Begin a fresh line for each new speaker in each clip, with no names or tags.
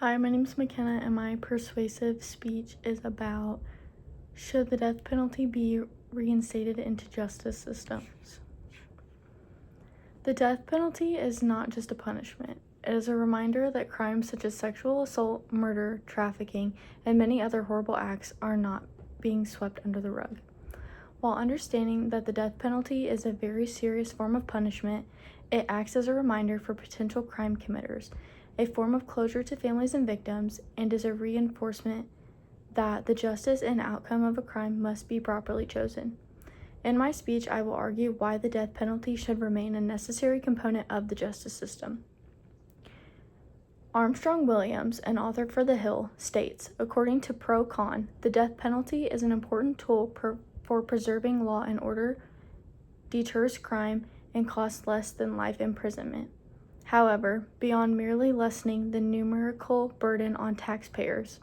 Hi, my name is McKenna, and my persuasive speech is about should the death penalty be reinstated into justice systems? The death penalty is not just a punishment. It is a reminder that crimes such as sexual assault, murder, trafficking, and many other horrible acts are not being swept under the rug. While understanding that the death penalty is a very serious form of punishment, it acts as a reminder for potential crime committers, a form of closure to families and victims, and is a reinforcement that the justice and outcome of a crime must be properly chosen. In my speech, I will argue why the death penalty should remain a necessary component of the justice system. Armstrong Williams, an author for The Hill, states, according to Pro-Con, the death penalty is an important tool for preserving law and order, deters crime, and costs less than life imprisonment. However, beyond merely lessening the numerical burden on taxpayers,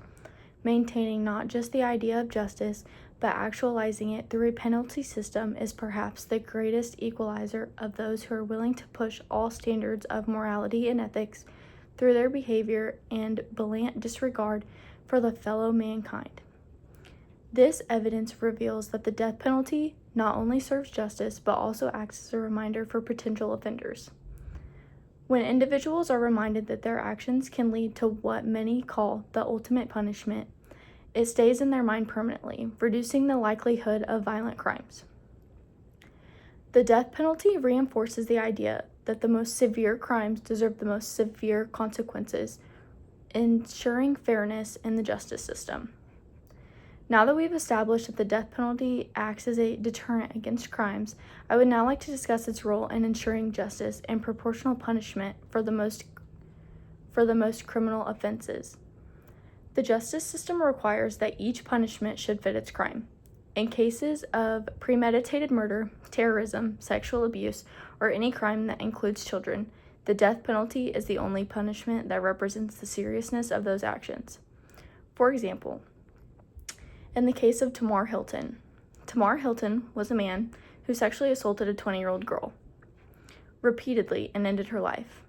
maintaining not just the idea of justice, but actualizing it through a penalty system is perhaps the greatest equalizer of those who are willing to push all standards of morality and ethics through their behavior and blatant disregard for the fellow mankind. This evidence reveals that the death penalty not only serves justice, but also acts as a reminder for potential offenders. When individuals are reminded that their actions can lead to what many call the ultimate punishment, it stays in their mind permanently, reducing the likelihood of violent crimes. The death penalty reinforces the idea that the most severe crimes deserve the most severe consequences, ensuring fairness in the justice system. Now that we've established that the death penalty acts as a deterrent against crimes, I would now like to discuss its role in ensuring justice and proportional punishment for the most criminal offenses. The justice system requires that each punishment should fit its crime. In cases of premeditated murder, terrorism, sexual abuse, or any crime that includes children, the death penalty is the only punishment that represents the seriousness of those actions. For example, in the case of Tamar Hilton was a man who sexually assaulted a 20-year-old girl repeatedly and ended her life.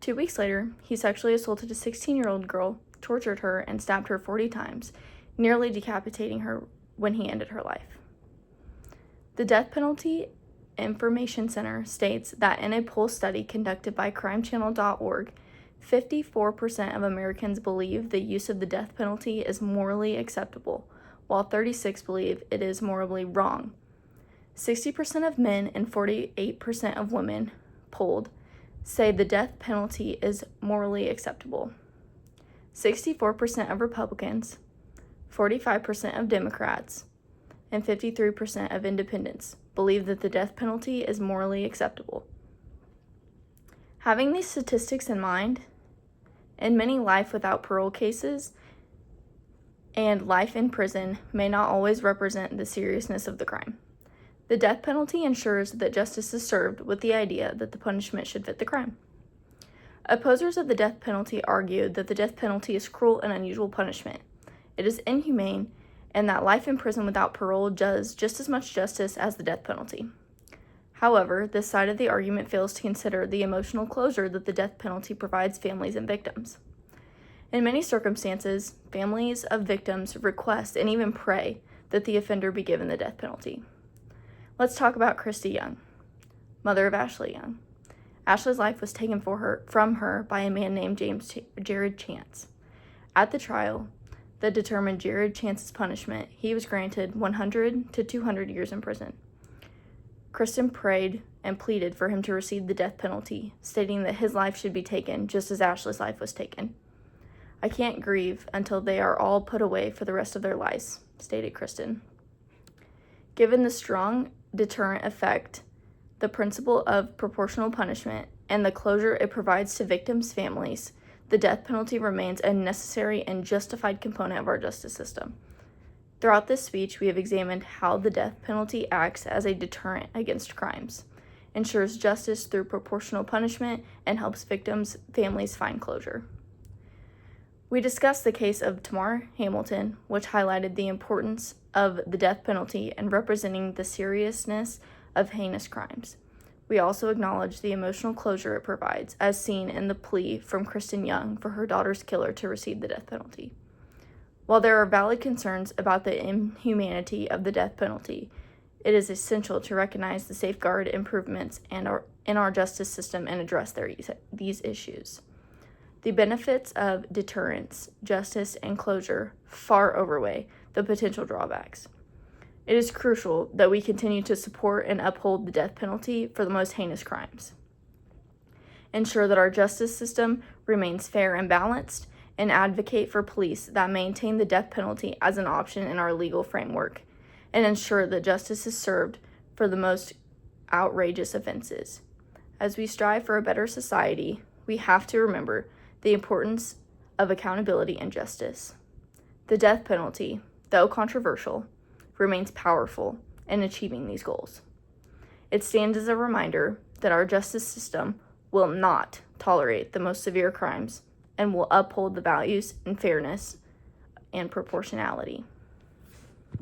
2 weeks later, he sexually assaulted a 16-year-old girl, tortured her, and stabbed her 40 times, nearly decapitating her when he ended her life. The Death Penalty Information Center states that in a poll study conducted by crimechannel.org, 54% of Americans believe the use of the death penalty is morally acceptable, while 36% believe it is morally wrong. 60% of men and 48% of women polled say the death penalty is morally acceptable. 64% of Republicans, 45% of Democrats, and 53% of independents believe that the death penalty is morally acceptable. Having these statistics in mind, in many life without parole cases and life in prison may not always represent the seriousness of the crime. The death penalty ensures that justice is served with the idea that the punishment should fit the crime. Opposers of the death penalty argue that the death penalty is cruel and unusual punishment. It is inhumane, and that life in prison without parole does just as much justice as the death penalty. However, this side of the argument fails to consider the emotional closure that the death penalty provides families and victims. In many circumstances, families of victims request and even pray that the offender be given the death penalty. Let's talk about Christy Young, mother of Ashley Young. Ashley's life was taken from her by a man named Jared Chance. At the trial that determined Jared Chance's punishment, he was granted 100 to 200 years in prison. Kristen prayed and pleaded for him to receive the death penalty, stating that his life should be taken just as Ashley's life was taken. I can't grieve until they are all put away for the rest of their lives, stated Kristen. Given the strong deterrent effect, the principle of proportional punishment, and the closure it provides to victims' families, the death penalty remains a necessary and justified component of our justice system. Throughout this speech, we have examined how the death penalty acts as a deterrent against crimes, ensures justice through proportional punishment, and helps victims' families find closure. We discussed the case of Tamar Hamilton, which highlighted the importance of the death penalty and representing the seriousness of heinous crimes. We also acknowledge the emotional closure it provides, as seen in the plea from Kristen Young for her daughter's killer to receive the death penalty. While there are valid concerns about the inhumanity of the death penalty, it is essential to recognize the safeguard improvements in our justice system and address these issues. The benefits of deterrence, justice, and closure far outweigh the potential drawbacks. It is crucial that we continue to support and uphold the death penalty for the most heinous crimes. Ensure that our justice system remains fair and balanced, and advocate for police that maintain the death penalty as an option in our legal framework, and ensure that justice is served for the most outrageous offenses. As we strive for a better society, we have to remember the importance of accountability and justice. The death penalty, though controversial, remains powerful in achieving these goals. It stands as a reminder that our justice system will not tolerate the most severe crimes and will uphold the values in fairness and proportionality.